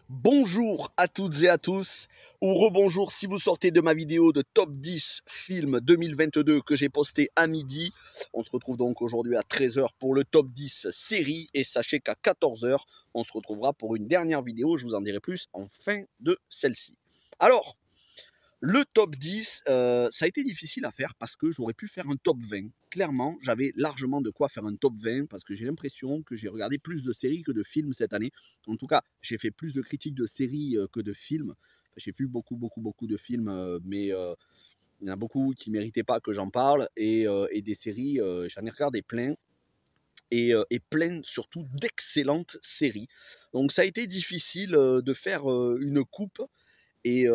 Bonjour à toutes et à tous, ou rebonjour si vous sortez de ma vidéo de top 10 films 2022 que j'ai posté à midi. On se retrouve donc aujourd'hui à 13 h pour le top 10 série et sachez qu'à 14 h, on se retrouvera pour une dernière vidéo, je vous en dirai plus en fin de celle-ci. Alors, le top 10, ça a été difficile à faire parce que j'aurais pu faire un top 20. Clairement, j'avais largement de quoi faire un top 20 parce que j'ai l'impression que j'ai regardé plus de séries que de films cette année. En tout cas, j'ai fait plus de critiques de séries que de films. Enfin, j'ai vu beaucoup de films, mais il y en a beaucoup qui ne méritaient pas que j'en parle. Et des séries, j'en ai regardé plein. Et plein surtout d'excellentes séries. Donc ça a été difficile de faire une coupe. Et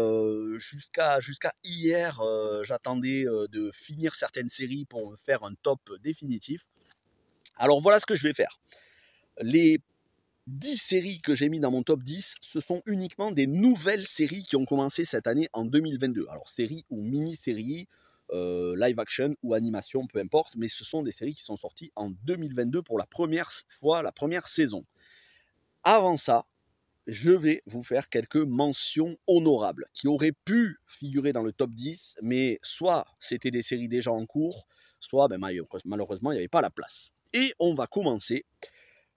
jusqu'à hier, j'attendais de finir certaines séries pour faire un top définitif. Alors voilà ce que je vais faire. Les 10 séries que j'ai mis dans mon top 10, ce sont uniquement des nouvelles séries qui ont commencé cette année en 2022. Alors séries ou mini-séries, live action ou animation, peu importe, mais ce sont des séries qui sont sorties en 2022 pour la première fois, la première saison. Avant ça, je vais vous faire quelques mentions honorables qui auraient pu figurer dans le top 10, mais soit c'était des séries déjà en cours, soit malheureusement il n'y avait pas la place. Et on va commencer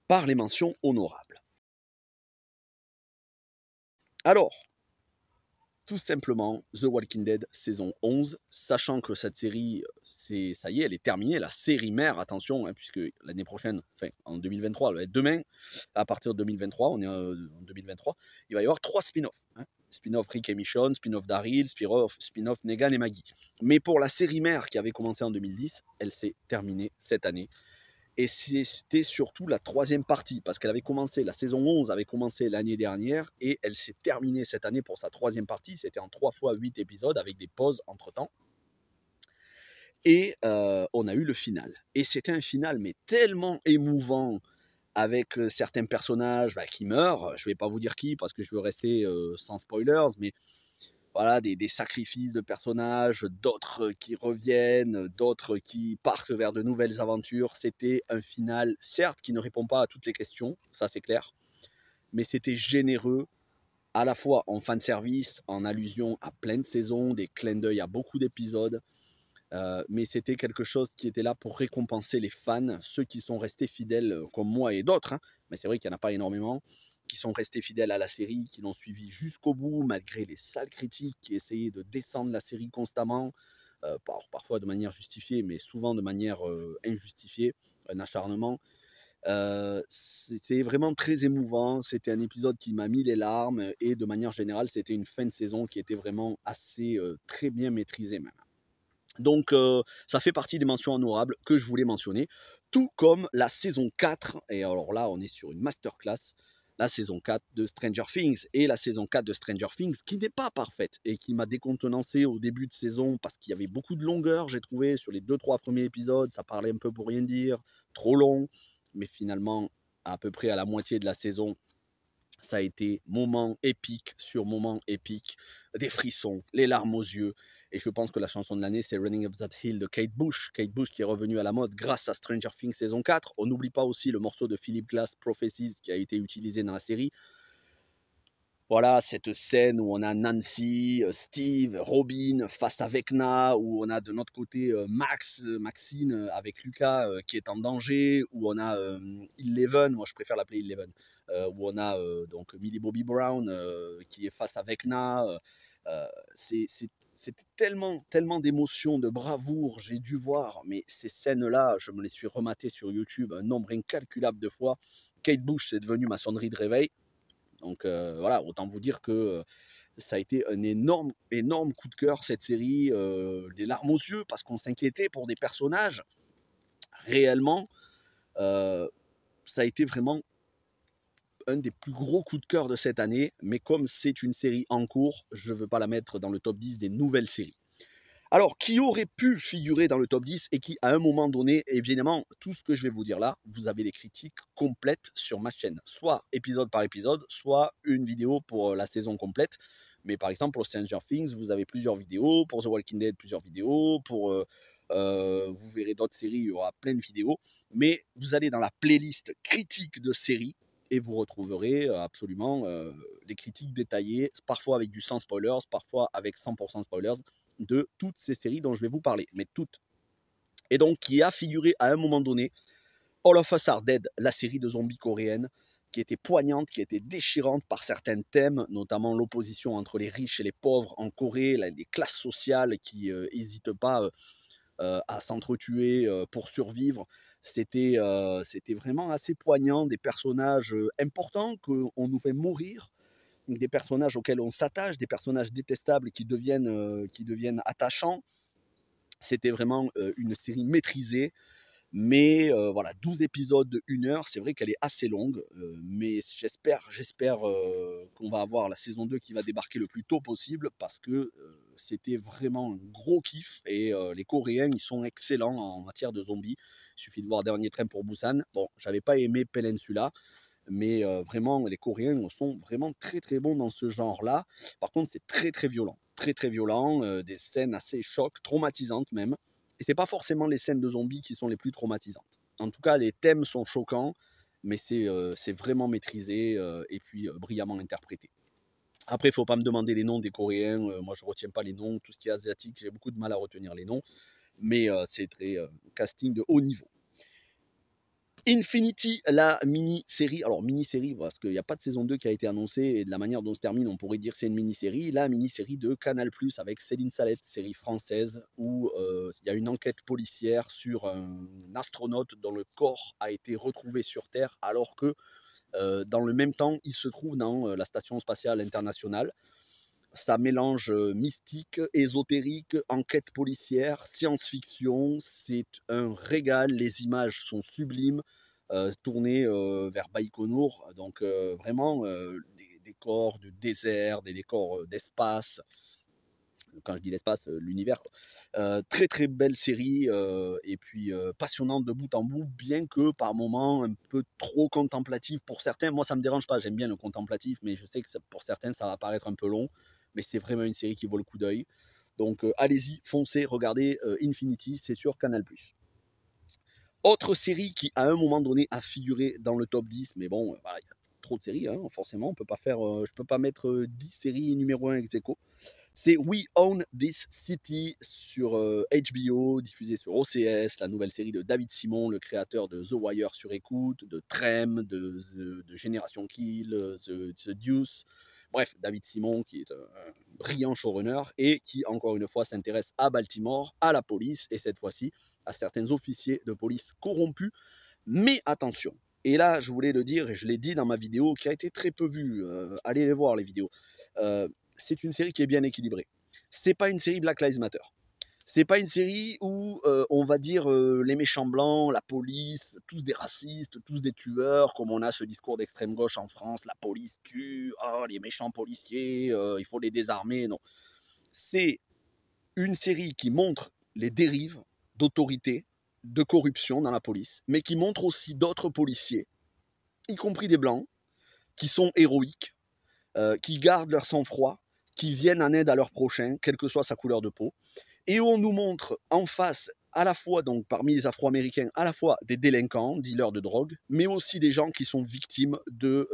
par les mentions honorables. Alors, tout simplement, The Walking Dead saison 11, sachant que cette série, ça y est, elle est terminée, la série mère, attention, hein, puisque l'année prochaine, enfin en 2023, elle va être demain, à partir de 2023, on est en 2023, il va y avoir 3 spin-offs. Hein. Spin-off Rick et Michonne, spin-off Daryl, spin-off Negan et Maggie. Mais pour la série mère qui avait commencé en 2010, elle s'est terminée cette année. Et c'était surtout la troisième partie, parce qu'elle avait commencé, la saison 11 avait commencé l'année dernière, et elle s'est terminée cette année pour sa troisième partie. C'était en 3 fois 8 épisodes, avec des pauses entre-temps. Et on a eu le final. Et c'était un final, mais tellement émouvant, avec certains personnages qui meurent. Je ne vais pas vous dire qui, parce que je veux rester sans spoilers, mais voilà, des sacrifices de personnages, d'autres qui reviennent, d'autres qui partent vers de nouvelles aventures. C'était un final, certes, qui ne répond pas à toutes les questions, ça c'est clair, mais c'était généreux, à la fois en fanservice, en allusion à plein de saisons, des clins d'œil à beaucoup d'épisodes, mais c'était quelque chose qui était là pour récompenser les fans, ceux qui sont restés fidèles comme moi et d'autres, hein, mais c'est vrai qu'il n'y en a pas énormément, qui sont restés fidèles à la série, qui l'ont suivi jusqu'au bout, malgré les sales critiques qui essayaient de descendre la série constamment, parfois de manière justifiée, mais souvent de manière injustifiée, un acharnement. C'était vraiment très émouvant, c'était un épisode qui m'a mis les larmes, et de manière générale, c'était une fin de saison qui était vraiment assez très bien maîtrisée même. Donc ça fait partie des mentions honorables que je voulais mentionner, tout comme la saison 4, et alors là on est sur une masterclass, la saison 4 de Stranger Things, et la saison 4 de Stranger Things qui n'est pas parfaite, et qui m'a décontenancé au début de saison, parce qu'il y avait beaucoup de longueur, j'ai trouvé, sur les 2-3 premiers épisodes, ça parlait un peu pour rien dire, trop long, mais finalement, à peu près à la moitié de la saison, ça a été moment épique sur moment épique, des frissons, les larmes aux yeux. Et je pense que la chanson de l'année, c'est Running Up That Hill de Kate Bush. Kate Bush qui est revenue à la mode grâce à Stranger Things saison 4. On n'oublie pas aussi le morceau de Philip Glass, Prophecies, qui a été utilisé dans la série. Voilà, cette scène où on a Nancy, Steve, Robin face à Vecna, où on a de notre côté Maxine avec Lucas qui est en danger, où on a Eleven, moi je préfère l'appeler Eleven, où on a donc Millie Bobby Brown qui est face à Vecna. C'était tellement d'émotions, de bravoure, j'ai dû voir, mais ces scènes-là, je me les suis rematées sur YouTube un nombre incalculable de fois. Kate Bush, c'est devenu ma sonnerie de réveil. Donc voilà, autant vous dire que ça a été un énorme coup de cœur, cette série, des larmes aux yeux, parce qu'on s'inquiétait pour des personnages. Réellement, ça a été vraiment un des plus gros coups de cœur de cette année, mais comme c'est une série en cours, je ne veux pas la mettre dans le top 10 des nouvelles séries. Alors, qui aurait pu figurer dans le top 10 et qui, à un moment donné, évidemment, tout ce que je vais vous dire là, vous avez les critiques complètes sur ma chaîne. Soit épisode par épisode, soit une vidéo pour la saison complète. Mais par exemple, pour Stranger Things, vous avez plusieurs vidéos. Pour The Walking Dead, plusieurs vidéos. Pour, vous verrez d'autres séries, il y aura plein de vidéos. Mais vous allez dans la playlist critique de séries et vous retrouverez absolument les critiques détaillées, parfois avec du sans spoilers, parfois avec 100% spoilers, de toutes ces séries dont je vais vous parler, mais toutes. Et donc qui a figuré à un moment donné All of Us Are Dead, la série de zombies coréenne, qui était poignante, qui était déchirante par certains thèmes, notamment l'opposition entre les riches et les pauvres en Corée, les classes sociales qui n'hésitent pas à s'entretuer pour survivre. C'était vraiment assez poignant, des personnages importants qu'on nous fait mourir, des personnages auxquels on s'attache, des personnages détestables qui deviennent attachants. C'était vraiment une série maîtrisée. Mais voilà, 12 épisodes de 1 heure, c'est vrai qu'elle est assez longue, mais j'espère qu'on va avoir la saison 2 qui va débarquer le plus tôt possible parce que c'était vraiment un gros kiff et les Coréens, ils sont excellents en matière de zombies. Il suffit de voir Dernier Train pour Busan. Bon, j'avais pas aimé Peninsula, mais vraiment, les Coréens sont vraiment très très bons dans ce genre-là. Par contre, c'est très très violent, des scènes assez chocs, traumatisantes même. Et c'est pas forcément les scènes de zombies qui sont les plus traumatisantes. En tout cas, les thèmes sont choquants, mais c'est vraiment maîtrisé et puis brillamment interprété. Après, il ne faut pas me demander les noms des Coréens. Moi, je ne retiens pas les noms. Tout ce qui est asiatique, j'ai beaucoup de mal à retenir les noms. Mais c'est très casting de haut niveau. Infinity, la mini-série, alors mini-série parce qu'il n'y a pas de saison 2 qui a été annoncée et de la manière dont se termine, on pourrait dire que c'est une mini-série, la mini-série de Canal+, avec Céline Salette, série française, où il y a une enquête policière sur un astronaute dont le corps a été retrouvé sur Terre, alors que dans le même temps, il se trouve dans la Station spatiale internationale. Ça mélange mystique, ésotérique, enquête policière, science-fiction. C'est un régal. Les images sont sublimes, tournées vers Baïkonour. Donc vraiment des décors de désert, des décors d'espace. Quand je dis l'espace, l'univers. Très très belle série et puis passionnante de bout en bout, bien que par moments un peu trop contemplative pour certains. Moi, ça me dérange pas. J'aime bien le contemplatif, mais je sais que pour certains, ça va paraître un peu long. Mais c'est vraiment une série qui vaut le coup d'œil. Donc allez-y, foncez, regardez Infinity, c'est sur Canal+. Autre série qui, à un moment donné, a figuré dans le top 10, mais bon, voilà, il y a trop de séries, hein, forcément, on peut pas faire, je peux pas mettre 10 séries numéro 1 ex aequo. C'est We Own This City sur HBO, diffusé sur OCS, la nouvelle série de David Simon, le créateur de The Wire sur écoute, de Trem, de Génération Kill, The Deuce. Bref, David Simon qui est un brillant showrunner et qui, encore une fois, s'intéresse à Baltimore, à la police et cette fois-ci à certains officiers de police corrompus. Mais attention, et là, je voulais le dire et je l'ai dit dans ma vidéo qui a été très peu vue. Allez les voir, les vidéos. C'est une série qui est bien équilibrée. C'est pas une série Black Lives Matter. C'est pas une série où on va dire les méchants blancs, la police, tous des racistes, tous des tueurs, comme on a ce discours d'extrême gauche en France, la police tue, oh, les méchants policiers, il faut les désarmer. Non. C'est une série qui montre les dérives d'autorité, de corruption dans la police, mais qui montre aussi d'autres policiers, y compris des blancs, qui sont héroïques, qui gardent leur sang-froid, qui viennent en aide à leur prochain, quelle que soit sa couleur de peau, et où on nous montre en face, à la fois donc parmi les Afro-Américains, à la fois des délinquants, dealers de drogue, mais aussi des gens qui sont victimes de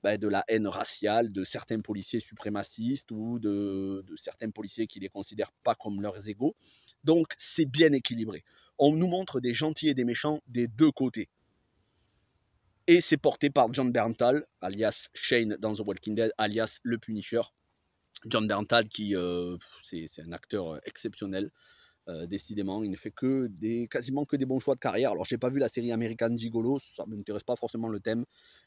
la haine raciale de certains policiers suprémacistes ou de certains policiers qui ne les considèrent pas comme leurs égaux. Donc c'est bien équilibré. On nous montre des gentils et des méchants des deux côtés. Et c'est porté par John Berntal, alias Shane dans The Walking Dead, alias le Punisher. John Berntal qui c'est un acteur exceptionnel. Décidément, il ne fait quasiment que des bons choix de carrière. Alors, j'ai pas vu la série American Gigolo, ça m'intéresse pas forcément le thème,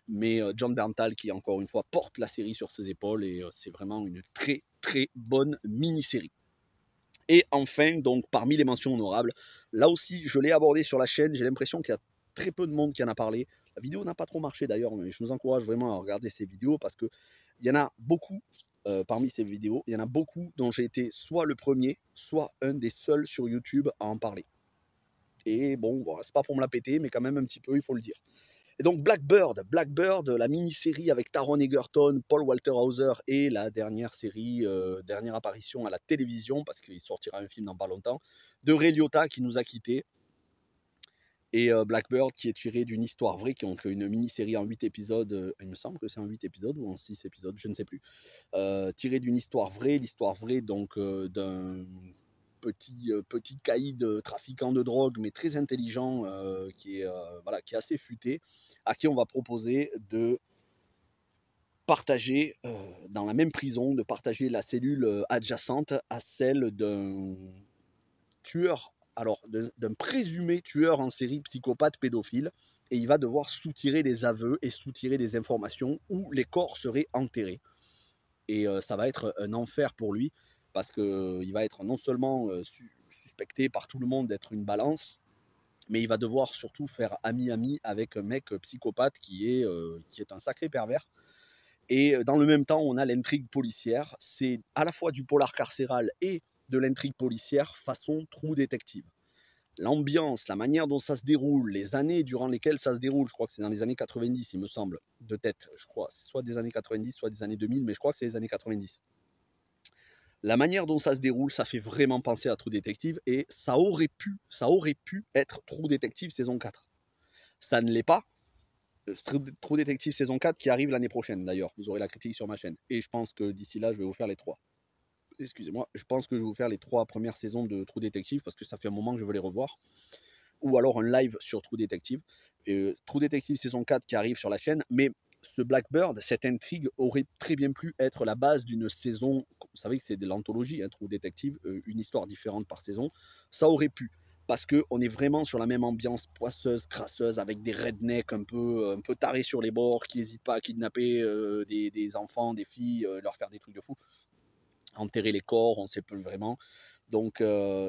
mais John Berntal qui, encore une fois, porte la série sur ses épaules et c'est vraiment une très très bonne mini-série. Et enfin, donc, parmi les mentions honorables, là aussi, je l'ai abordé sur la chaîne, j'ai l'impression qu'il y a très peu de monde qui en a parlé. La vidéo n'a pas trop marché d'ailleurs, mais je vous encourage vraiment à regarder ces vidéos parce qu'il y en a beaucoup parmi ces vidéos, il y en a beaucoup dont j'ai été soit le premier, soit un des seuls sur YouTube à en parler. Et bon, voilà, c'est pas pour me la péter, mais quand même un petit peu, il faut le dire. Et donc Blackbird, la mini-série avec Taron Egerton, Paul Walter Hauser et la dernière série, dernière apparition à la télévision, parce qu'il sortira un film dans pas longtemps, de Ray Liotta qui nous a quittés. et Blackbird qui est tiré d'une histoire vraie, qui est donc une mini-série en 8 épisodes, il me semble que c'est en 8 épisodes ou en 6 épisodes, je ne sais plus. Tiré d'une histoire vraie, l'histoire vraie donc d'un petit caïd trafiquant de drogue, mais très intelligent, qui est, voilà, qui est assez futé, à qui on va proposer de partager dans la même prison, de partager la cellule adjacente à celle d'un tueur, alors d'un présumé tueur en série psychopathe pédophile, et il va devoir soutirer des aveux et soutirer des informations où les corps seraient enterrés. Et ça va être un enfer pour lui, parce qu'il va être non seulement suspecté par tout le monde d'être une balance, mais il va devoir surtout faire ami-ami avec un mec psychopathe qui est un sacré pervers. Et dans le même temps, on a l'intrigue policière. C'est à la fois du polar carcéral et de l'intrigue policière façon True Detective. L'ambiance, la manière dont ça se déroule, les années durant lesquelles ça se déroule, je crois que c'est dans les années 90, il me semble, de tête, je crois, soit des années 90, soit des années 2000, mais je crois que c'est les années 90. La manière dont ça se déroule, ça fait vraiment penser à True Detective, et ça aurait pu être True Detective saison 4. Ça ne l'est pas. True Detective saison 4 qui arrive l'année prochaine d'ailleurs, vous aurez la critique sur ma chaîne. Et je pense que d'ici là, je vais vous faire les 3. Excusez-moi, je pense que je vais vous faire les 3 premières saisons de True Detective, parce que ça fait un moment que je veux les revoir. Ou alors un live sur True Detective. True Detective saison 4 qui arrive sur la chaîne, mais ce Blackbird, cette intrigue aurait très bien pu être la base d'une saison. Vous savez que c'est de l'anthologie, hein, True Detective, une histoire différente par saison. Ça aurait pu, parce qu'on est vraiment sur la même ambiance poisseuse, crasseuse, avec des rednecks un peu tarés sur les bords, qui n'hésitent pas à kidnapper des enfants, des filles, leur faire des trucs de fou, enterrer les corps, on ne sait plus vraiment. Donc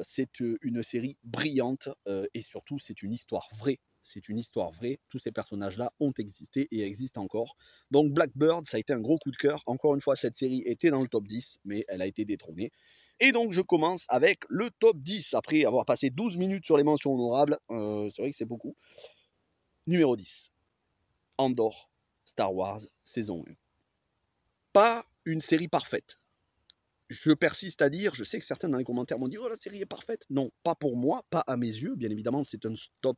c'est une série brillante, et surtout c'est une histoire vraie. C'est une histoire vraie. Tous ces personnages-là ont existé et existent encore. Donc Blackbird, ça a été un gros coup de cœur. Encore une fois, cette série était dans le top 10, mais elle a été détrônée. Et donc je commence avec le top 10, après avoir passé 12 minutes sur les mentions honorables. C'est vrai que c'est beaucoup. Numéro 10, Andor, Star Wars, saison 1. Pas une série parfaite. Je persiste à dire, je sais que certains dans les commentaires m'ont dit « Oh, la série est parfaite ». Non, pas pour moi, pas à mes yeux. Bien évidemment, c'est un stop,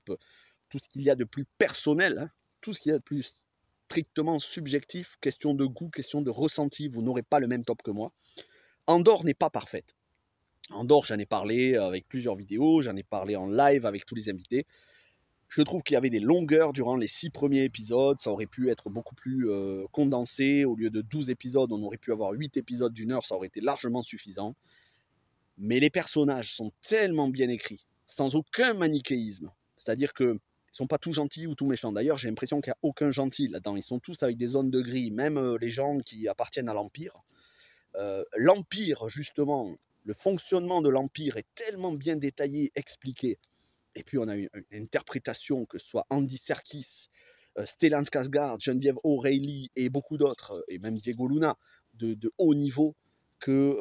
tout ce qu'il y a de plus personnel, hein, tout ce qu'il y a de plus strictement subjectif, question de goût, question de ressenti, vous n'aurez pas le même top que moi. Andor n'est pas parfaite. Andor, j'en ai parlé avec plusieurs vidéos, j'en ai parlé en live avec tous les invités. Je trouve qu'il y avait des longueurs durant les 6 premiers épisodes, ça aurait pu être beaucoup plus condensé. Au lieu de 12 épisodes, on aurait pu avoir 8 épisodes d'une heure, ça aurait été largement suffisant. Mais les personnages sont tellement bien écrits, sans aucun manichéisme. C'est-à-dire qu'ils ne sont pas tous gentils ou tous méchants. D'ailleurs, j'ai l'impression qu'il n'y a aucun gentil là-dedans. Ils sont tous avec des zones de gris, même les gens qui appartiennent à l'Empire. L'Empire, justement, le fonctionnement de l'Empire est tellement bien détaillé, expliqué. Et puis on a une interprétation, que ce soit Andy Serkis, Stellan Skarsgård, Geneviève O'Reilly et beaucoup d'autres, et même Diego Luna, de haut niveau, que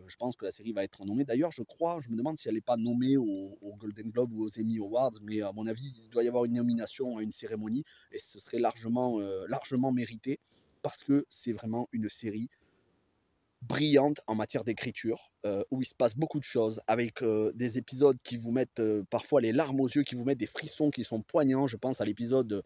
je pense que la série va être nommée. D'ailleurs, je crois, je me demande si elle n'est pas nommée au Golden Globe ou aux Emmy Awards, mais à mon avis, il doit y avoir une nomination à une cérémonie, et ce serait largement mérité, parce que c'est vraiment une série brillante en matière d'écriture, où il se passe beaucoup de choses, avec des épisodes qui vous mettent parfois les larmes aux yeux, qui vous mettent des frissons qui sont poignants. Je pense à l'épisode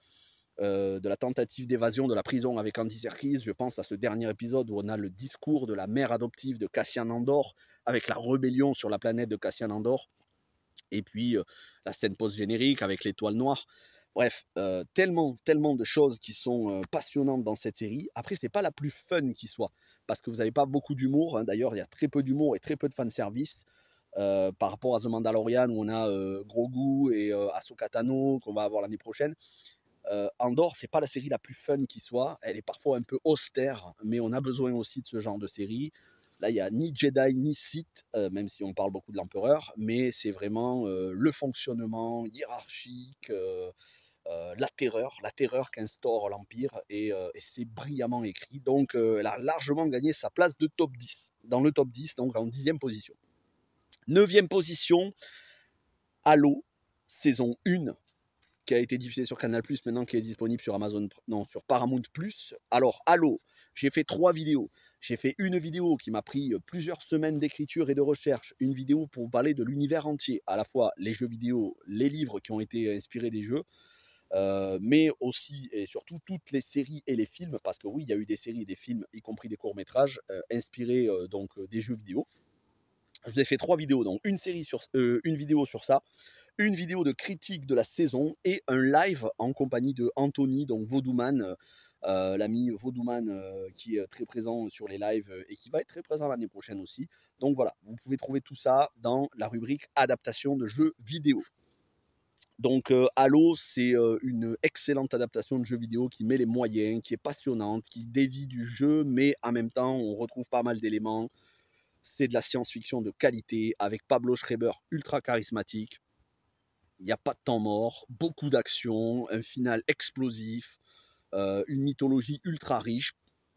de la tentative d'évasion de la prison avec Andy Serkis. Je pense à ce dernier épisode où on a le discours de la mère adoptive de Cassian Andor, avec la rébellion sur la planète de Cassian Andor. Et puis la scène post-générique avec l'étoile noire. Bref, tellement de choses qui sont passionnantes dans cette série. Après, c'est pas la plus fun qui soit, parce que vous n'avez pas beaucoup d'humour, hein. D'ailleurs, il y a très peu d'humour et très peu de fanservice par rapport à The Mandalorian, où on a Grogu et Ahsoka Tano, qu'on va avoir l'année prochaine. Andor, c'est pas la série la plus fun qui soit. Elle est parfois un peu austère, mais on a besoin aussi de ce genre de série. Là, il n'y a ni Jedi ni Sith, même si on parle beaucoup de l'Empereur, mais c'est vraiment le fonctionnement hiérarchique, la terreur qu'instaure l'Empire, et c'est brillamment écrit. Donc, elle a largement gagné sa place de top 10, dans le top 10, donc en 10e position. 9e position, Halo, saison 1, qui a été diffusé sur Canal+, maintenant qui est disponible sur Amazon, non, sur Paramount+. Alors, Halo, j'ai fait 3 vidéos. J'ai fait une vidéo qui m'a pris plusieurs semaines d'écriture et de recherche, une vidéo pour parler de l'univers entier, à la fois les jeux vidéo, les livres qui ont été inspirés des jeux, mais aussi et surtout toutes les séries et les films, parce que oui, il y a eu des séries et des films, y compris des courts-métrages, inspirés des jeux vidéo. Je vous ai fait 3 vidéos, donc une vidéo sur ça, une vidéo de critique de la saison et un live en compagnie de Anthony, donc Vaudouman, l'ami Vaudouman qui est très présent sur les lives et qui va être très présent l'année prochaine aussi. Donc voilà, vous pouvez trouver tout ça dans la rubrique adaptation de jeux vidéo. Donc Halo, c'est une excellente adaptation de jeu vidéo qui met les moyens, qui est passionnante, qui dévie du jeu, mais en même temps, on retrouve pas mal d'éléments. C'est de la science-fiction de qualité, avec Pablo Schreiber ultra charismatique. Il n'y a pas de temps mort, beaucoup d'action, un final explosif, une mythologie ultra riche.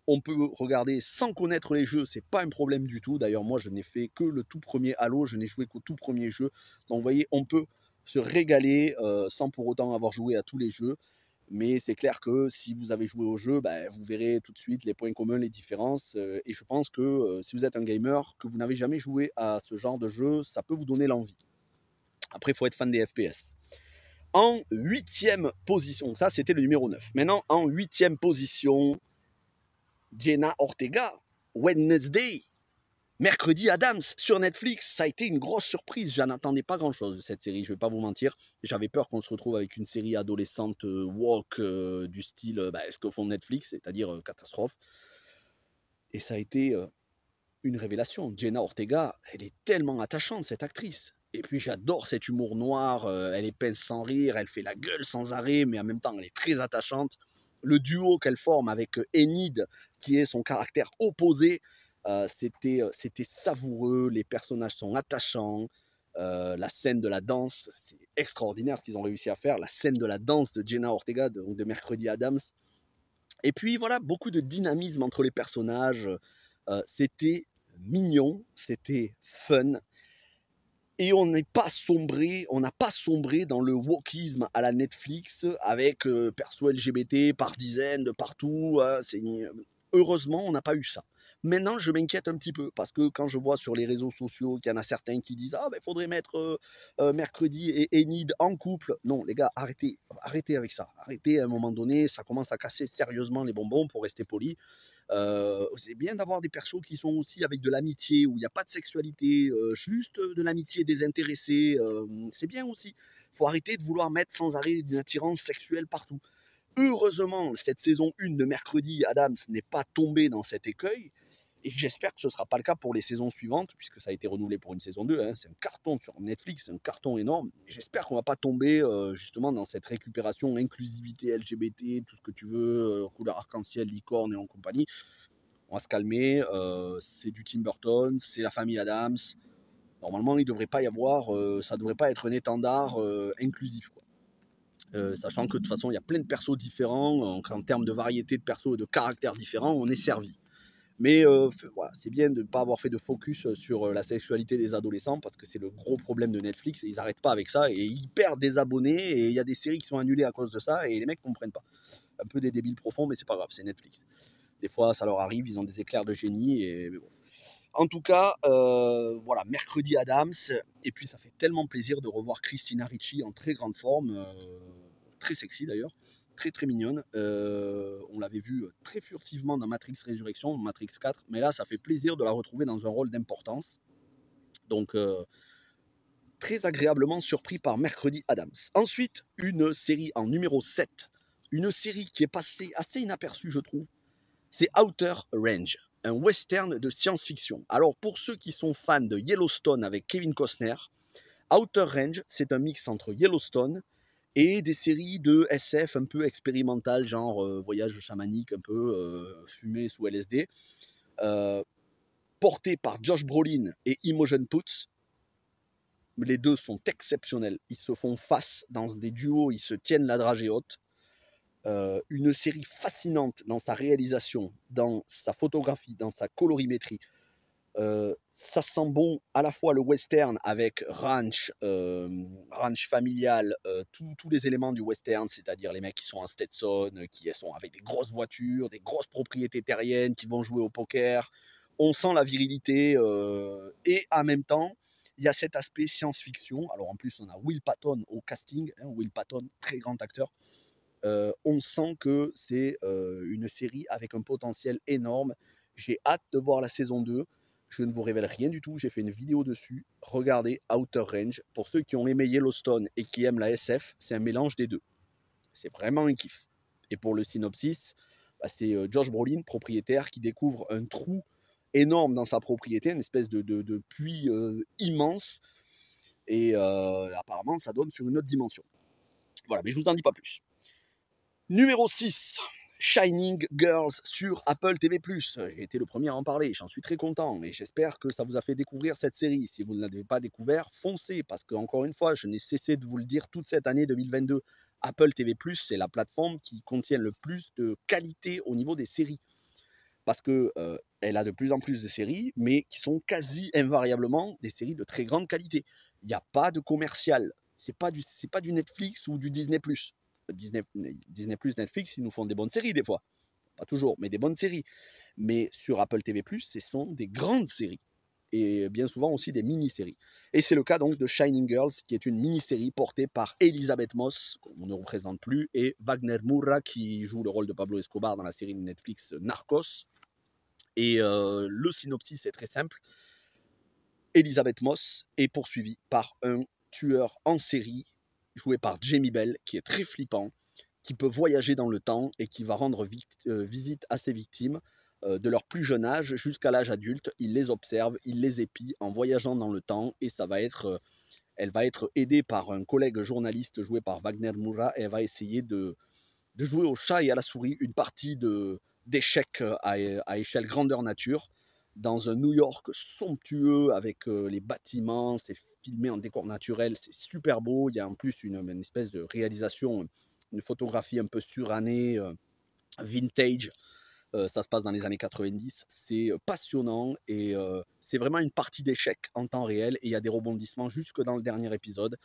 On peut regarder sans connaître les jeux, c'est pas un problème du tout. D'ailleurs, moi, je n'ai fait que le tout premier Halo, je n'ai joué qu'au tout premier jeu. Donc, vous voyez, on peut se régaler sans pour autant avoir joué à tous les jeux. Mais c'est clair que si vous avez joué au jeu, ben, vous verrez tout de suite les points communs, les différences. Et je pense que si vous êtes un gamer, que vous n'avez jamais joué à ce genre de jeu, ça peut vous donner l'envie. Après, il faut être fan des FPS. En 8e position, ça c'était le numéro 9. Maintenant, en 8e position, Jenna Ortega, Wednesday, Mercredi Adams sur Netflix. Ça a été une grosse surprise. J'en attendais pas grand-chose de cette série, je vais pas vous mentir. J'avais peur qu'on se retrouve avec une série adolescente woke du style ce que font Netflix, c'est-à-dire catastrophe. Et ça a été une révélation. Jenna Ortega, elle est tellement attachante, cette actrice. Et puis j'adore cet humour noir, elle est pince sans rire, elle fait la gueule sans arrêt, mais en même temps elle est très attachante. Le duo qu'elle forme avec Enid, qui est son caractère opposé, c'était savoureux, les personnages sont attachants, la scène de la danse, c'est extraordinaire ce qu'ils ont réussi à faire, la scène de la danse de Jenna Ortega, de Mercredi Adams. Et puis voilà, beaucoup de dynamisme entre les personnages, c'était mignon, c'était fun, et on n'a pas sombré dans le wokisme à la Netflix avec perso LGBT par dizaines de partout. Heureusement, on n'a pas eu ça. Maintenant, je m'inquiète un petit peu parce que quand je vois sur les réseaux sociaux qu'il y en a certains qui disent ah ben faudrait mettre Mercredi et Enid en couple. Non, les gars, arrêtez avec ça. Arrêtez à un moment donné, ça commence à casser sérieusement les bonbons pour rester poli. C'est bien d'avoir des persos qui sont aussi avec de l'amitié, où il n'y a pas de sexualité, juste de l'amitié désintéressée. C'est bien aussi. Il faut arrêter de vouloir mettre sans arrêt une attirance sexuelle partout. Heureusement, cette saison 1 de Mercredi Adams n'est pas tombée dans cet écueil. Et j'espère que ce ne sera pas le cas pour les saisons suivantes, puisque ça a été renouvelé pour une saison 2. Hein. C'est un carton sur Netflix, c'est un carton énorme. J'espère qu'on ne va pas tomber justement dans cette récupération, inclusivité LGBT, tout ce que tu veux, couleur arc-en-ciel, licorne et en compagnie. On va se calmer, c'est du Tim Burton, c'est la famille Adams. Normalement, il ne devrait pas y avoir, ça ne devrait pas être un étendard inclusif, quoi. Sachant que de toute façon, il y a plein de persos différents, en termes de variété de persos et de caractères différents, on est servi. Mais voilà, c'est bien de ne pas avoir fait de focus sur la sexualité des adolescents parce que c'est le gros problème de Netflix et ils n'arrêtent pas avec ça et ils perdent des abonnés et il y a des séries qui sont annulées à cause de ça et les mecs ne comprennent pas. Un peu des débiles profonds, mais c'est pas grave, c'est Netflix. Des fois, ça leur arrive, ils ont des éclairs de génie et bon. En tout cas, voilà, Mercredi Adams. Et puis, ça fait tellement plaisir de revoir Christina Ricci en très grande forme, très sexy d'ailleurs, très très mignonne. On l'avait vue très furtivement dans Matrix Résurrection, Matrix 4, mais là, ça fait plaisir de la retrouver dans un rôle d'importance. Donc, très agréablement surpris par Mercredi Adams. Ensuite, une série en numéro 7, une série qui est passée assez inaperçue, je trouve, c'est Outer Range, un western de science-fiction. Alors pour ceux qui sont fans de Yellowstone avec Kevin Costner, Outer Range, c'est un mix entre Yellowstone et des séries de SF un peu expérimentales, genre voyage chamanique, un peu fumé sous LSD, porté par Josh Brolin et Imogen Poots. Les deux sont exceptionnels, ils se font face dans des duos, ils se tiennent la dragée haute. Une série fascinante dans sa réalisation, dans sa photographie, dans sa colorimétrie. Ça sent bon à la fois le western avec ranch familial, tous les éléments du western, c'est-à-dire les mecs qui sont en Stetson, qui sont avec des grosses voitures, des grosses propriétés terriennes, qui vont jouer au poker. On sent la virilité et en même temps, il y a cet aspect science-fiction. Alors en plus, on a Will Patton au casting, hein, Will Patton, très grand acteur. On sent que c'est une série avec un potentiel énorme. J'ai hâte de voir la saison 2. Je ne vous révèle rien du tout, j'ai fait une vidéo dessus. Regardez Outer Range. Pour ceux qui ont aimé Yellowstone et qui aiment la SF, c'est un mélange des deux. C'est vraiment un kiff. Et pour le synopsis, bah, c'est Josh Brolin, propriétaire, qui découvre un trou énorme dans sa propriété, une espèce de puits immense. Et apparemment, ça donne sur une autre dimension. Voilà, mais je vous en dis pas plus. Numéro 6, Shining Girls sur Apple TV+. J'ai été le premier à en parler, j'en suis très content, et j'espère que ça vous a fait découvrir cette série. Si vous ne l'avez pas découvert, foncez, parce que encore une fois, je n'ai cessé de vous le dire toute cette année 2022, Apple TV+, c'est la plateforme qui contient le plus de qualité au niveau des séries. Parce que elle a de plus en plus de séries, mais qui sont quasi invariablement des séries de très grande qualité. Il n'y a pas de commercial. C'est pas du Netflix ou du Disney+. Disney+, Netflix, ils nous font des bonnes séries des fois. Pas toujours, mais des bonnes séries. Mais sur Apple TV+, ce sont des grandes séries. Et bien souvent aussi des mini-séries. Et c'est le cas donc de Shining Girls, qui est une mini-série portée par Elisabeth Moss, qu'on ne représente plus, et Wagner Moura, qui joue le rôle de Pablo Escobar dans la série de Netflix Narcos. Et le synopsis est très simple. Elisabeth Moss est poursuivie par un tueur en série joué par Jamie Bell, qui est très flippant, qui peut voyager dans le temps et qui va rendre visite à ses victimes de leur plus jeune âge jusqu'à l'âge adulte. Il les observe, il les épie en voyageant dans le temps, et elle va être aidée par un collègue journaliste joué par Wagner Moura, et elle va essayer de jouer au chat et à la souris une partie d'échecs à échelle grandeur nature dans un New York somptueux avec les bâtiments, c'est filmé en décor naturel, c'est super beau. Il y a en plus une espèce de réalisation, une photographie un peu surannée, vintage. Ça se passe dans les années 90. C'est passionnant et c'est vraiment une partie d'échecs en temps réel. Et il y a des rebondissements jusque dans le dernier épisode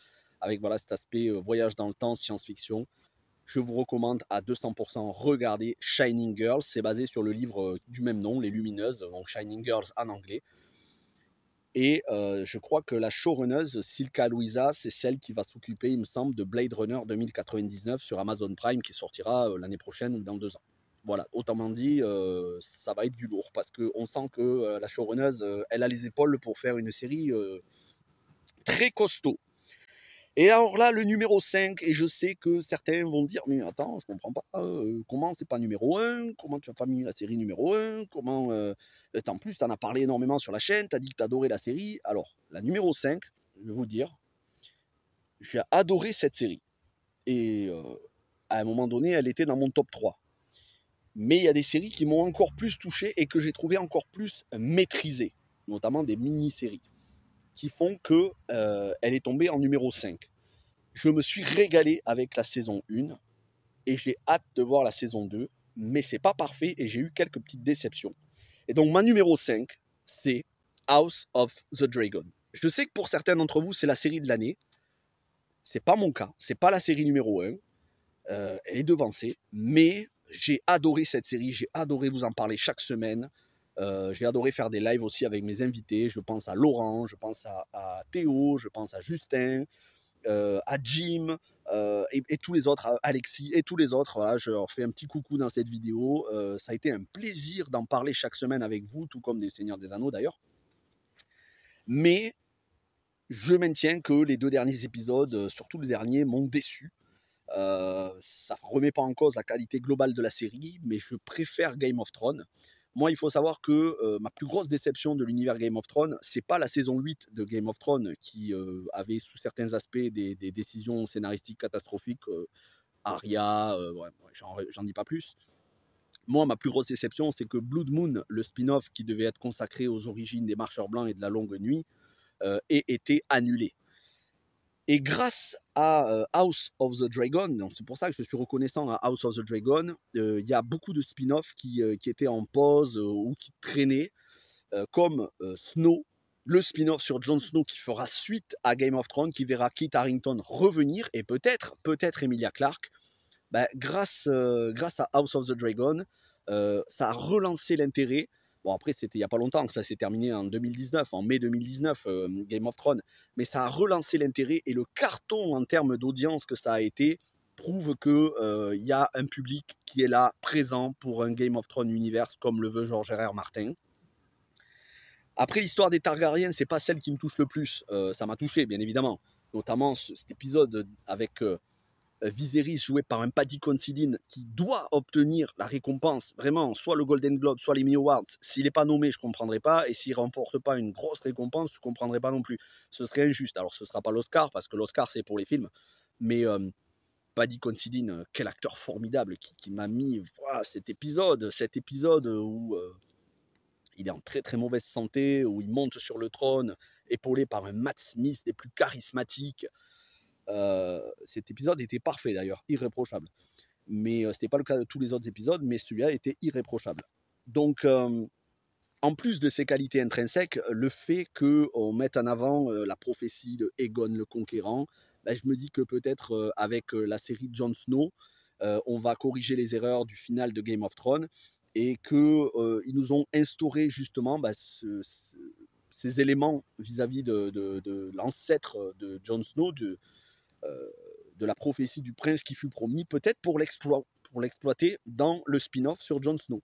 avec voilà, cet aspect voyage dans le temps, science-fiction. Je vous recommande à 200%, regardez Shining Girls. C'est basé sur le livre du même nom, Les Lumineuses, donc Shining Girls en anglais. Et je crois que la showrunneuse, Silka Louisa, c'est celle qui va s'occuper, il me semble, de Blade Runner 2099 sur Amazon Prime, qui sortira l'année prochaine ou dans 2 ans. Voilà, autrement dit, ça va être du lourd, parce qu'on sent que la showrunneuse, elle a les épaules pour faire une série très costaud. Et alors là, le numéro 5, et je sais que certains vont dire, mais attends, je comprends pas, comment c'est pas numéro 1, comment tu n'as pas mis la série numéro 1, comment... en plus, tu en as parlé énormément sur la chaîne, tu as dit que tu adorais la série. Alors, la numéro 5, je vais vous dire, j'ai adoré cette série. Et à un moment donné, elle était dans mon top 3. Mais il y a des séries qui m'ont encore plus touché et que j'ai trouvé encore plus maîtrisées, notamment des mini-séries, qui font que elle est tombée en numéro 5. Je me suis régalé avec la saison 1 et j'ai hâte de voir la saison 2, mais c'est pas parfait et j'ai eu quelques petites déceptions. Et donc ma numéro 5, c'est House of the Dragon. Je sais que pour certains d'entre vous, c'est la série de l'année. C'est pas mon cas, c'est pas la série numéro 1. Elle est devancée, mais j'ai adoré cette série, j'ai adoré vous en parler chaque semaine. J'ai adoré faire des lives aussi avec mes invités. Je pense à Laurent, je pense à Théo, je pense à Justin, à Jim et tous les autres, à Alexis et tous les autres. Voilà, je leur fais un petit coucou dans cette vidéo. Ça a été un plaisir d'en parler chaque semaine avec vous, tout comme des Seigneurs des Anneaux d'ailleurs. Mais je maintiens que les 2 derniers épisodes, surtout le dernier, m'ont déçu. Ça ne remet pas en cause la qualité globale de la série, mais je préfère Game of Thrones. Moi, il faut savoir que ma plus grosse déception de l'univers Game of Thrones, c'est pas la saison 8 de Game of Thrones qui avait sous certains aspects des décisions scénaristiques catastrophiques. Arya, ouais, j'en dis pas plus. Moi, ma plus grosse déception, c'est que Blood Moon, le spin-off qui devait être consacré aux origines des Marcheurs Blancs et de la Longue Nuit, ait été annulé. Et grâce à House of the Dragon, c'est pour ça que je suis reconnaissant à House of the Dragon, il y a beaucoup de spin-offs qui étaient en pause ou qui traînaient. comme Snow, le spin-off sur Jon Snow qui fera suite à Game of Thrones, qui verra Kit Harington revenir, et peut-être Emilia Clarke. Grâce à House of the Dragon, ça a relancé l'intérêt. Bon, après, c'était il n'y a pas longtemps, que ça s'est terminé en 2019, en mai 2019, Game of Thrones. Mais ça a relancé l'intérêt, et le carton en termes d'audience que ça a été prouve qu'il y a un public qui est là, présent pour un Game of Thrones Universe, comme le veut George R.R. Martin. Après, l'histoire des Targaryens, c'est pas celle qui me touche le plus. Ça m'a touché, bien évidemment. Notamment cet épisode avec Viserys joué par un Paddy Considine qui doit obtenir la récompense, vraiment, soit le Golden Globe, soit les Emmy Awards. S'il n'est pas nommé, je ne comprendrai pas. Et s'il ne remporte pas une grosse récompense, je ne comprendrai pas non plus. Ce serait injuste. Alors, ce ne sera pas l'Oscar, parce que l'Oscar, c'est pour les films. Mais Paddy Considine, quel acteur formidable qui m'a mis cet épisode où il est en très très mauvaise santé, où il monte sur le trône, épaulé par un Matt Smith des plus charismatiques. Cet épisode était parfait d'ailleurs, irréprochable. Mais ce n'était pas le cas de tous les autres épisodes, mais celui-là était irréprochable. Donc, en plus de ses qualités intrinsèques, le fait qu'on mette en avant la prophétie de Aegon le Conquérant, je me dis que peut-être avec la série Jon Snow, on va corriger les erreurs du final de Game of Thrones, et qu'ils nous ont instauré justement ces éléments vis-à-vis de l'ancêtre de Jon Snow, de la prophétie du prince qui fut promis, peut-être pour l'exploiter dans le spin-off sur Jon Snow.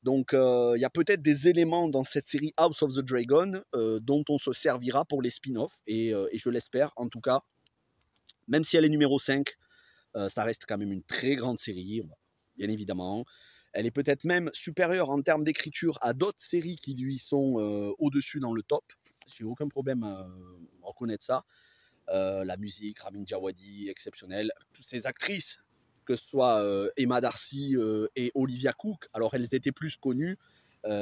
Donc il y a peut-être des éléments dans cette série House of the Dragon dont on se servira pour les spin-offs, et je l'espère en tout cas. Même si elle est numéro 5, ça reste quand même une très grande série, bien évidemment. Elle est peut-être même supérieure en termes d'écriture à d'autres séries qui lui sont au-dessus dans le top. J'ai aucun problème à reconnaître ça. La musique, Ramin Djawadi, exceptionnelle. Toutes ces actrices, que ce soit Emma Darcy et Olivia Cook, alors elles étaient plus connues,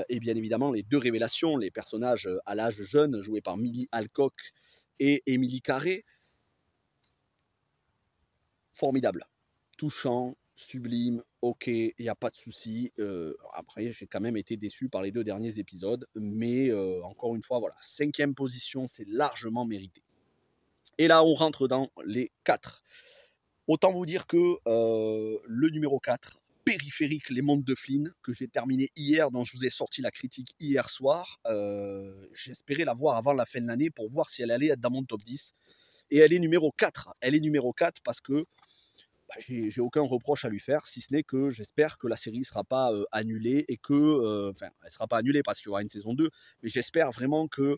et bien évidemment les deux révélations, les personnages à l'âge jeune, joués par Millie Alcock et Émilie Carré, formidable, touchant, sublime, ok, il n'y a pas de souci. Après, j'ai quand même été déçu par les 2 derniers épisodes, mais encore une fois, voilà, 5e position, c'est largement mérité. Et là, on rentre dans les 4. Autant vous dire que le numéro 4, Périphérique, les mondes de Flynn, que j'ai terminé hier, dont je vous ai sorti la critique hier soir, j'espérais la voir avant la fin de l'année pour voir si elle allait être dans mon top 10. Et elle est numéro 4. Elle est numéro 4 parce que j'ai aucun reproche à lui faire, si ce n'est que j'espère que la série ne sera pas annulée, et que, enfin, elle ne sera pas annulée parce qu'il y aura une saison 2, mais j'espère vraiment que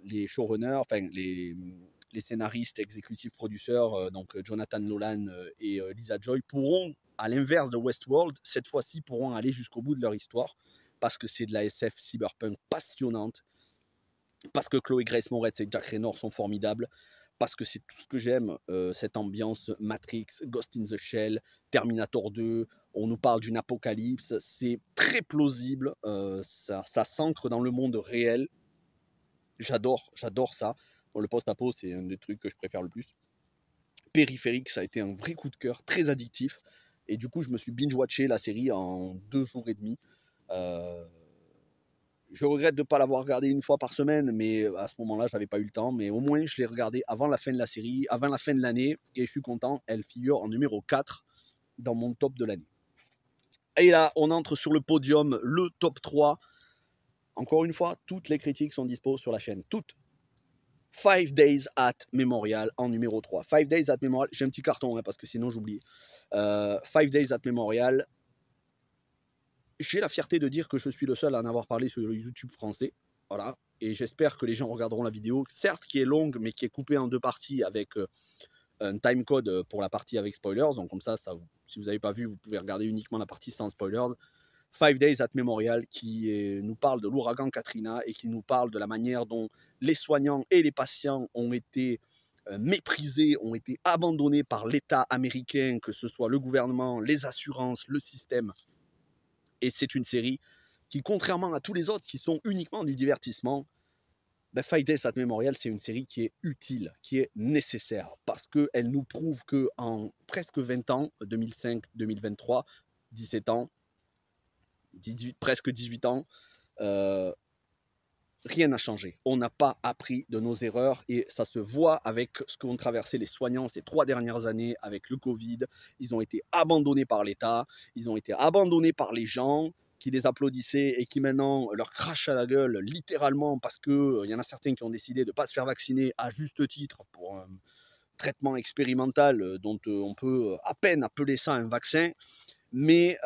les showrunners, enfin les scénaristes, exécutifs producteurs, donc Jonathan Nolan et Lisa Joy, pourront, à l'inverse de Westworld, cette fois-ci pourront aller jusqu'au bout de leur histoire, parce que c'est de la SF cyberpunk passionnante, parce que Chloé Grace Moretz et Jack Reynor sont formidables, parce que c'est tout ce que j'aime, cette ambiance Matrix, Ghost in the Shell, Terminator 2, on nous parle d'une apocalypse, c'est très plausible, ça s'ancre dans le monde réel. J'adore ça. Bon, le post-apo, c'est un des trucs que je préfère le plus. Périphérique, ça a été un vrai coup de cœur, très addictif. Et du coup, je me suis binge-watché la série en 2 jours et demi. Je regrette de ne pas l'avoir regardé une fois par semaine, mais à ce moment-là, je n'avais pas eu le temps. Mais au moins, je l'ai regardé avant la fin de la série, avant la fin de l'année. Et je suis content, elle figure en numéro 4 dans mon top de l'année. Et là, on entre sur le podium, le top 3. Encore une fois, toutes les critiques sont dispo sur la chaîne. Toutes. 5 Days at Memorial en numéro 3. 5 Days at Memorial, j'ai un petit carton parce que sinon j'oublie. 5 Days at Memorial, j'ai la fierté de dire que je suis le seul à en avoir parlé sur le YouTube français. Voilà. Et j'espère que les gens regarderont la vidéo, certes qui est longue, mais qui est coupée en 2 parties avec un timecode pour la partie avec spoilers. Donc comme ça si vous n'avez pas vu, vous pouvez regarder uniquement la partie sans spoilers. 5 Days at Memorial qui nous parle de l'ouragan Katrina et qui nous parle de la manière dont les soignants et les patients ont été méprisés, ont été abandonnés par l'État américain, que ce soit le gouvernement, les assurances, le système. Et c'est une série qui, contrairement à tous les autres qui sont uniquement du divertissement, 5 Days at Memorial, c'est une série qui est utile, qui est nécessaire, parce qu'elle nous prouve qu'en presque 20 ans, 2005, 2023, 17 ans, presque 18 ans, Rien n'a changé. On n'a pas appris de nos erreurs et ça se voit avec ce qu'ont traversé les soignants ces 3 dernières années avec le Covid. Ils ont été abandonnés par l'État, ils ont été abandonnés par les gens qui les applaudissaient et qui maintenant leur crachent à la gueule littéralement parce qu'il y en a certains qui ont décidé de ne pas se faire vacciner à juste titre pour un traitement expérimental dont on peut à peine appeler ça un vaccin. Mais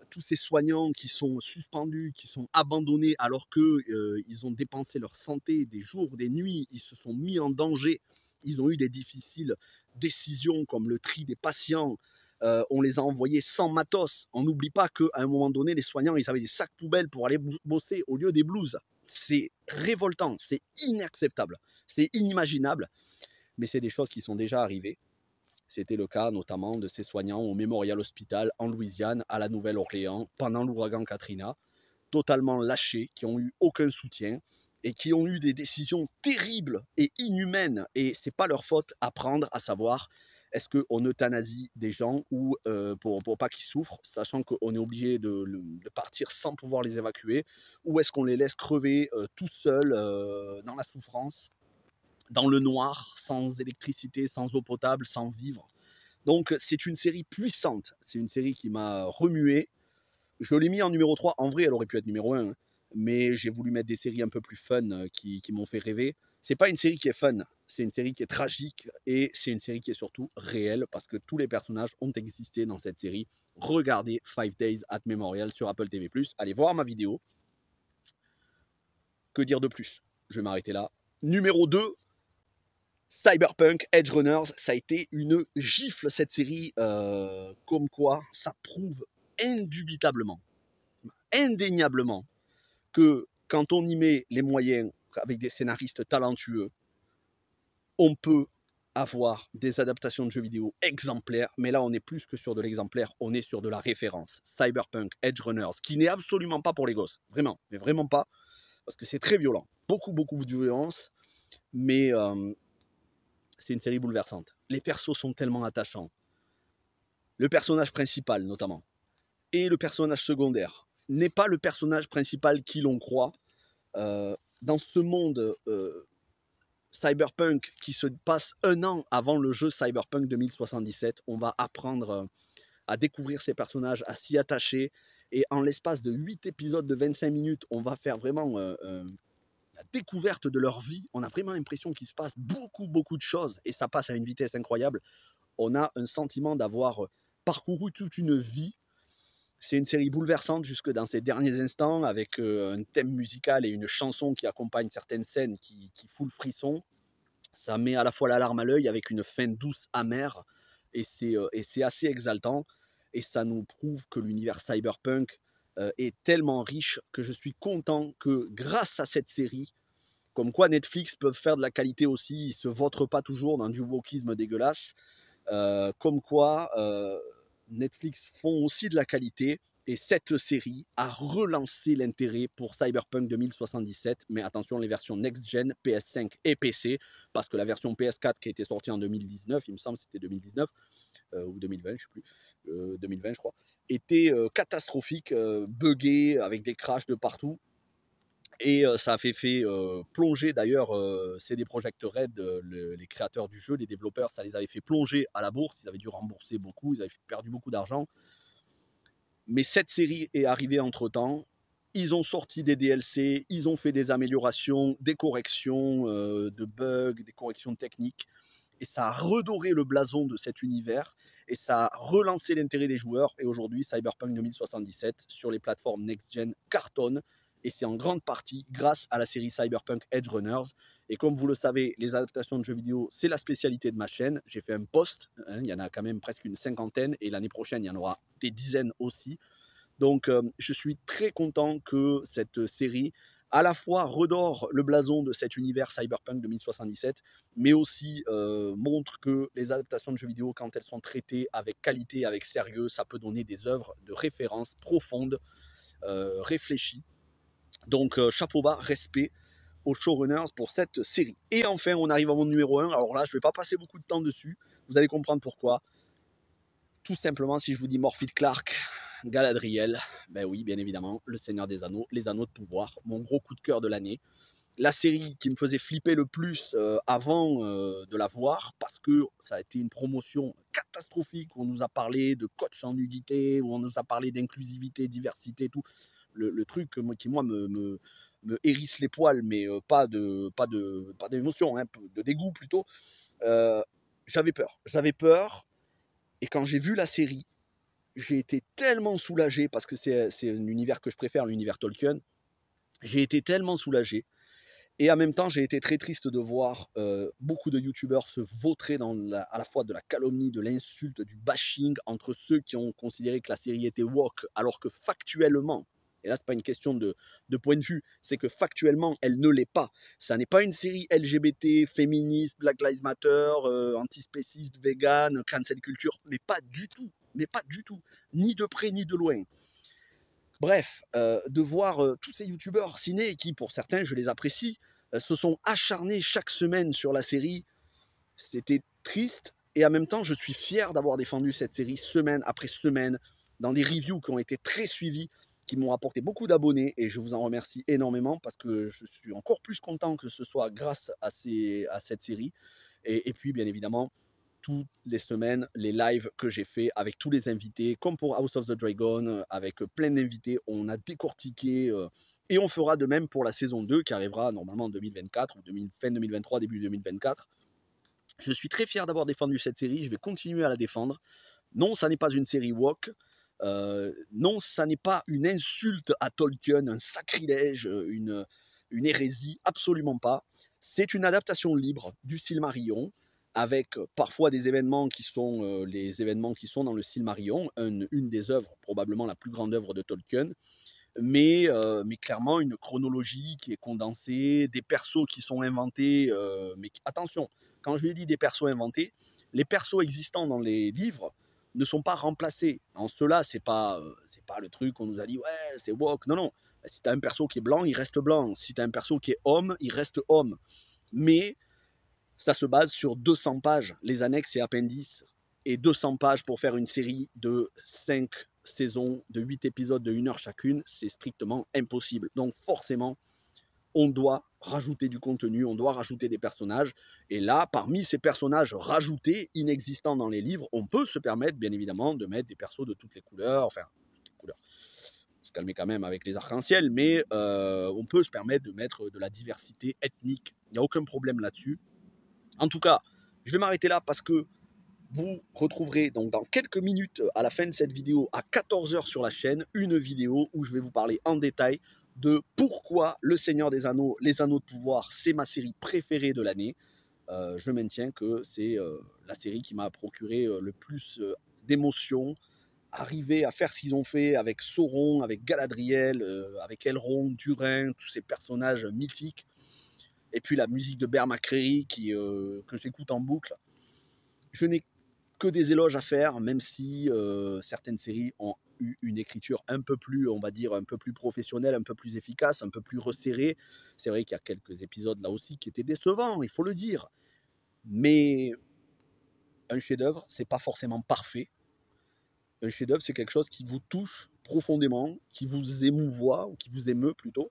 tous ces soignants qui sont suspendus, qui sont abandonnés alors qu'ils ont dépensé leur santé des jours, des nuits, ils se sont mis en danger, ils ont eu des difficiles décisions comme le tri des patients, on les a envoyés sans matos. On n'oublie pas qu'à un moment donné, les soignants, ils avaient des sacs poubelles pour aller bosser au lieu des blouses. C'est révoltant, c'est inacceptable, c'est inimaginable, mais c'est des choses qui sont déjà arrivées. C'était le cas notamment de ces soignants au Memorial Hospital en Louisiane, à la Nouvelle-Orléans, pendant l'ouragan Katrina, totalement lâchés, qui n'ont eu aucun soutien et qui ont eu des décisions terribles et inhumaines. Et ce n'est pas leur faute à prendre, à savoir est-ce qu'on euthanasie des gens ou pour pas qu'ils souffrent, sachant qu'on est obligé de partir sans pouvoir les évacuer, ou est-ce qu'on les laisse crever tout seuls dans la souffrance, dans le noir, sans électricité, sans eau potable, sans vivre. Donc c'est une série puissante, c'est une série qui m'a remué. Je l'ai mis en numéro 3, en vrai elle aurait pu être numéro 1, mais j'ai voulu mettre des séries un peu plus fun qui m'ont fait rêver. C'est pas une série qui est fun, c'est une série qui est tragique et c'est une série qui est surtout réelle parce que tous les personnages ont existé dans cette série. Regardez 5 Days at Memorial sur Apple TV+, allez voir ma vidéo. Que dire de plus? Je vais m'arrêter là. Numéro 2, Cyberpunk Edge Runners, ça a été une gifle cette série, comme quoi ça prouve indubitablement, indéniablement, que quand on y met les moyens avec des scénaristes talentueux, on peut avoir des adaptations de jeux vidéo exemplaires, mais là on est plus que sur de l'exemplaire, on est sur de la référence. Cyberpunk Edge Runners, qui n'est absolument pas pour les gosses, vraiment, mais vraiment pas, parce que c'est très violent, beaucoup de violence, mais c'est une série bouleversante. Les persos sont tellement attachants. Le personnage principal, notamment, et le personnage secondaire n'est pas le personnage principal qui l'on croit. Dans ce monde cyberpunk qui se passe un an avant le jeu Cyberpunk 2077, on va apprendre à découvrir ces personnages, à s'y attacher. Et en l'espace de 8 épisodes de 25 minutes, on va faire vraiment la découverte de leur vie. On a vraiment l'impression qu'il se passe beaucoup de choses et ça passe à une vitesse incroyable. On a un sentiment d'avoir parcouru toute une vie. C'est une série bouleversante jusque dans ses derniers instants avec un thème musical et une chanson qui accompagne certaines scènes qui fout le frisson. Ça met à la fois la larme à l'œil avec une fin douce, amère et c'est assez exaltant et ça nous prouve que l'univers cyberpunk est tellement riche que je suis content que grâce à cette série, comme quoi Netflix peuvent faire de la qualité aussi, ils ne se vautrent pas toujours dans du wokisme dégueulasse, comme quoi Netflix font aussi de la qualité et cette série a relancé l'intérêt pour Cyberpunk 2077, mais attention, les versions next-gen, PS5 et PC, parce que la version PS4 qui a été sortie en 2019, il me semble que c'était 2019, ou 2020, je ne sais plus, 2020 je crois, était catastrophique, buggée, avec des crashs de partout. Et ça a fait plonger d'ailleurs CD Projekt Red, les créateurs du jeu, les développeurs, ça les avait fait plonger à la bourse, ils avaient dû rembourser beaucoup, ils avaient perdu beaucoup d'argent. Mais cette série est arrivée entre-temps, ils ont sorti des DLC, ils ont fait des améliorations, des corrections de bugs, des corrections techniques, et ça a redoré le blason de cet univers, et ça a relancé l'intérêt des joueurs, et aujourd'hui Cyberpunk 2077 sur les plateformes next-gen cartonne, et c'est en grande partie grâce à la série Cyberpunk Edge Runners. Et comme vous le savez, les adaptations de jeux vidéo, c'est la spécialité de ma chaîne. J'ai fait un post, hein, il y en a quand même presque une cinquantaine, et l'année prochaine, il y en aura des dizaines aussi. Donc je suis très content que cette série à la fois redore le blason de cet univers Cyberpunk 2077, mais aussi montre que les adaptations de jeux vidéo, quand elles sont traitées avec qualité, avec sérieux, ça peut donner des œuvres de référence profondes, réfléchies. Donc chapeau bas, respect aux showrunners pour cette série. Et enfin, on arrive à mon numéro 1. Alors là, je ne vais pas passer beaucoup de temps dessus. Vous allez comprendre pourquoi. Tout simplement, si je vous dis Morphy Clark, Galadriel, ben oui, bien évidemment, Le Seigneur des Anneaux, les Anneaux de pouvoir, mon gros coup de cœur de l'année. La série qui me faisait flipper le plus avant de la voir, parce que ça a été une promotion catastrophique, où on nous a parlé de coach en nudité, où on nous a parlé d'inclusivité, diversité, tout. Le truc qui, moi, me hérisse les poils, mais pas d'émotion, hein, de dégoût plutôt. Euh, j'avais peur, et quand j'ai vu la série, j'ai été tellement soulagé, parce que c'est un univers que je préfère, l'univers Tolkien. J'ai été tellement soulagé. Et en même temps, j'ai été très triste de voir beaucoup de youtubeurs se vautrer à la fois de la calomnie, de l'insulte, du bashing entre ceux qui ont considéré que la série était woke, alors que factuellement, et là, ce n'est pas une question de point de vue, c'est que factuellement, elle ne l'est pas. Ça n'est pas une série LGBT, féministe, Black Lives Matter, antispéciste, vegan, cancel culture, mais pas du tout. Mais pas du tout. Ni de près, ni de loin. Bref, de voir tous ces youtubeurs ciné qui, pour certains, je les apprécie, se sont acharnés chaque semaine sur la série. C'était triste, et en même temps, je suis fier d'avoir défendu cette série semaine après semaine, dans des reviews qui ont été très suivis, qui m'ont rapporté beaucoup d'abonnés, et je vous en remercie énormément, parce que je suis encore plus content que ce soit grâce à cette série. Et puis, bien évidemment, toutes les semaines, les lives que j'ai fait avec tous les invités, comme pour House of the Dragon, avec plein d'invités, on a décortiqué, et on fera de même pour la saison 2, qui arrivera normalement en 2024, ou fin 2023, début 2024. Je suis très fier d'avoir défendu cette série, je vais continuer à la défendre. Non, ça n'est pas une série woke, non, ça n'est pas une insulte à Tolkien, un sacrilège, une hérésie, absolument pas. C'est une adaptation libre du Silmarillion, avec parfois des événements qui sont les événements qui sont dans le Silmarillion, une des œuvres, probablement la plus grande œuvre de Tolkien, mais clairement une chronologie qui est condensée, des persos qui sont inventés, mais attention, quand je lui ai dit des persos inventés, les persos existants dans les livres ne sont pas remplacés. En cela, c'est pas le truc qu'on nous a dit, ouais, c'est woke. Non, non. Si tu as un perso qui est blanc, il reste blanc. Si tu as un perso qui est homme, il reste homme. Mais ça se base sur 200 pages, les annexes et appendices, et 200 pages pour faire une série de 5 saisons, de 8 épisodes de 1 heure chacune, c'est strictement impossible. Donc forcément, on doit rajouter du contenu, on doit rajouter des personnages. Et là, parmi ces personnages rajoutés, inexistants dans les livres, on peut se permettre, bien évidemment, de mettre des persos de toutes les couleurs, enfin, toutes les couleurs. On se calmer quand même avec les arcs-en-ciel, mais on peut se permettre de mettre de la diversité ethnique. Il n'y a aucun problème là-dessus. En tout cas, je vais m'arrêter là, parce que vous retrouverez donc dans quelques minutes, à la fin de cette vidéo, à 14 h sur la chaîne, une vidéo où je vais vous parler en détail de pourquoi Le Seigneur des Anneaux, les Anneaux de pouvoir, c'est ma série préférée de l'année. Je maintiens que c'est la série qui m'a procuré le plus d'émotions. Arriver à faire ce qu'ils ont fait avec Sauron, avec Galadriel, avec Elrond, Durin, tous ces personnages mythiques. Et puis la musique de Bear McCreary que j'écoute en boucle. Je n'ai que des éloges à faire, même si certaines séries ont eu une écriture un peu plus, on va dire, un peu plus professionnelle, un peu plus efficace, un peu plus resserrée. C'est vrai qu'il y a quelques épisodes là aussi qui étaient décevants, il faut le dire. Mais un chef-d'œuvre, c'est pas forcément parfait. Un chef-d'œuvre, c'est quelque chose qui vous touche profondément, qui vous émouvoit, ou qui vous émeut plutôt.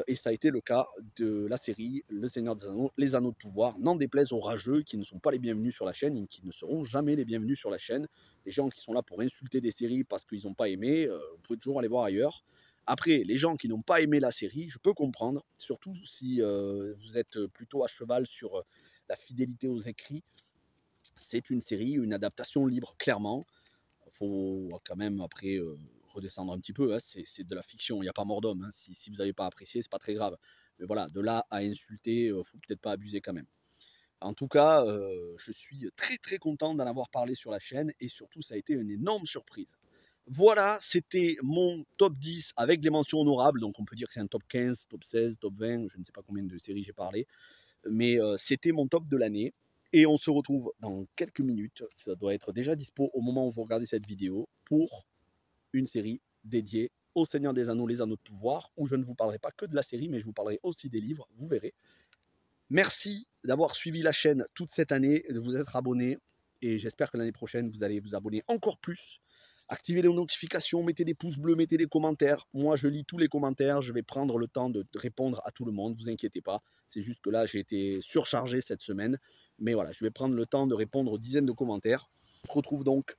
Et ça a été le cas de la série Le Seigneur des Anneaux, les Anneaux de pouvoir, n'en déplaise aux rageux qui ne sont pas les bienvenus sur la chaîne, et qui ne seront jamais les bienvenus sur la chaîne. Les gens qui sont là pour insulter des séries parce qu'ils n'ont pas aimé, vous pouvez toujours aller voir ailleurs. Après, les gens qui n'ont pas aimé la série, je peux comprendre, surtout si vous êtes plutôt à cheval sur la fidélité aux écrits. C'est une série, une adaptation libre, clairement. Il faut quand même, après, redescendre un petit peu, hein. C'est de la fiction, il n'y a pas mort d'homme, hein. Si vous n'avez pas apprécié, c'est pas très grave. Mais voilà, de là à insulter, faut peut-être pas abuser quand même. En tout cas, je suis très très content d'en avoir parlé sur la chaîne, et surtout ça a été une énorme surprise. Voilà, c'était mon top 10 avec des mentions honorables, donc on peut dire que c'est un top 15, top 16, top 20, je ne sais pas combien de séries j'ai parlé, mais c'était mon top de l'année. Et on se retrouve dans quelques minutes, ça doit être déjà dispo au moment où vous regardez cette vidéo, pour une série dédiée au Seigneur des Anneaux, les Anneaux de pouvoir, où je ne vous parlerai pas que de la série, mais je vous parlerai aussi des livres, vous verrez. Merci d'avoir suivi la chaîne toute cette année, de vous être abonné, et j'espère que l'année prochaine, vous allez vous abonner encore plus. Activez les notifications, mettez des pouces bleus, mettez des commentaires. Moi, je lis tous les commentaires. Je vais prendre le temps de répondre à tout le monde. Ne vous inquiétez pas. C'est juste que là, j'ai été surchargé cette semaine. Mais voilà, je vais prendre le temps de répondre aux dizaines de commentaires. On se retrouve donc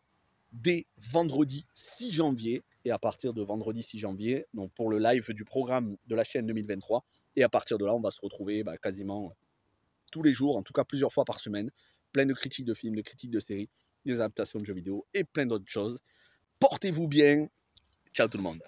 dès vendredi 6 janvier. Et à partir de vendredi 6 janvier, donc pour le live du programme de la chaîne 2023. Et à partir de là, on va se retrouver quasiment tous les jours, en tout cas plusieurs fois par semaine. Plein de critiques de films, de critiques de séries, des adaptations de jeux vidéo et plein d'autres choses. Portez-vous bien. Ciao tout le monde.